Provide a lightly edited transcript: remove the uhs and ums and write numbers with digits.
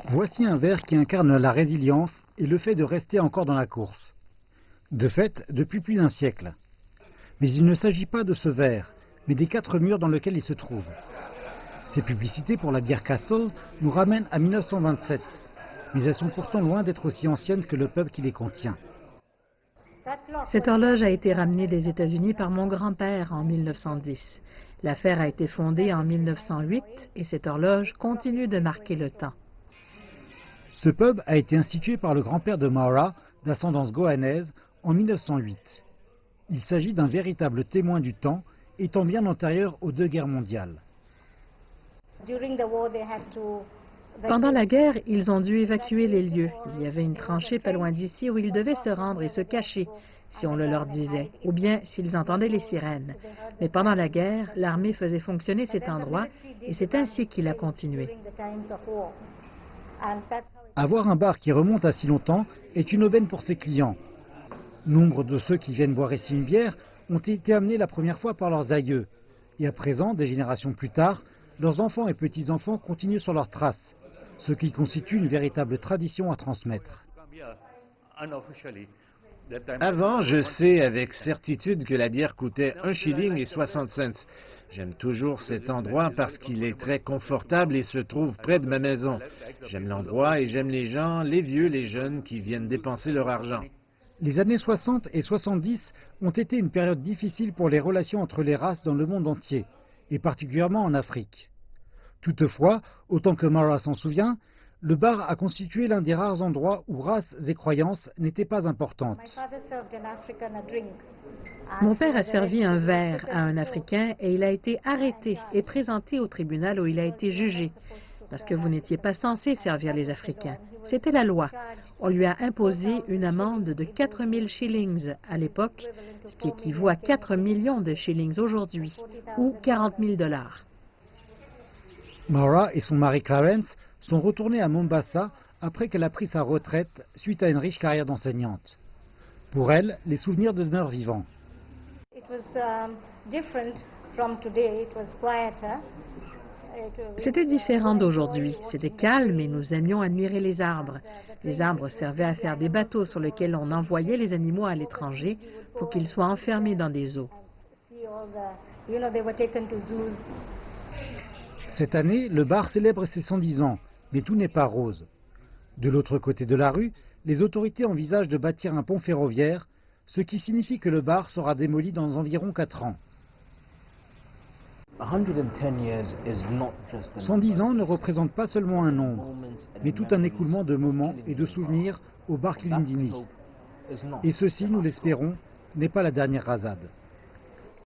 Voici un ver qui incarne la résilience et le fait de rester encore dans la course. De fait, depuis plus d'un siècle. Mais il ne s'agit pas de ce ver, mais des 4 murs dans lesquels il se trouve. Ces publicités pour la bière Castle nous ramènent à 1927, mais elles sont pourtant loin d'être aussi anciennes que le pub qui les contient. Cette horloge a été ramenée des États-Unis par mon grand-père en 1910. L'affaire a été fondée en 1908 et cette horloge continue de marquer le temps. Ce pub a été institué par le grand-père de Maura, d'ascendance goanaise, en 1908. Il s'agit d'un véritable témoin du temps, étant bien antérieur aux 2 guerres mondiales. Pendant la guerre, ils ont dû évacuer les lieux. Il y avait une tranchée pas loin d'ici où ils devaient se rendre et se cacher, si on le leur disait, ou bien s'ils entendaient les sirènes. Mais pendant la guerre, l'armée faisait fonctionner cet endroit et c'est ainsi qu'il a continué. Avoir un bar qui remonte à si longtemps est une aubaine pour ses clients. Nombre de ceux qui viennent boire ici une bière ont été amenés la première fois par leurs aïeux. Et à présent, des générations plus tard, leurs enfants et petits-enfants continuent sur leurs traces, ce qui constitue une véritable tradition à transmettre. Avant, je sais avec certitude que la bière coûtait 1 shilling et 60 cents. J'aime toujours cet endroit parce qu'il est très confortable et se trouve près de ma maison. J'aime l'endroit et j'aime les gens, les vieux, les jeunes qui viennent dépenser leur argent. Les années 60 et 70 ont été une période difficile pour les relations entre les races dans le monde entier, et particulièrement en Afrique. Toutefois, autant que Maura s'en souvient, le bar a constitué l'un des rares endroits où races et croyances n'étaient pas importantes. Mon père a servi un verre à un Africain et il a été arrêté et présenté au tribunal où il a été jugé. Parce que vous n'étiez pas censé servir les Africains. C'était la loi. On lui a imposé une amende de 4000 shillings à l'époque, ce qui équivaut à 4 millions de shillings aujourd'hui, ou 40 000 $. Maura et son mari Clarence sont retournés à Mombasa après qu'elle a pris sa retraite suite à une riche carrière d'enseignante. Pour elle, les souvenirs demeurent vivants. C'était différent d'aujourd'hui. C'était calme et nous aimions admirer les arbres. Les arbres servaient à faire des bateaux sur lesquels on envoyait les animaux à l'étranger pour qu'ils soient enfermés dans des eaux. Cette année, le bar célèbre ses 110 ans, mais tout n'est pas rose. De l'autre côté de la rue, les autorités envisagent de bâtir un pont ferroviaire, ce qui signifie que le bar sera démoli dans environ 4 ans. 110 ans ne représente pas seulement un nombre, mais tout un écoulement de moments et de souvenirs au bar Kilindini. Et ceci, nous l'espérons, n'est pas la dernière rasade.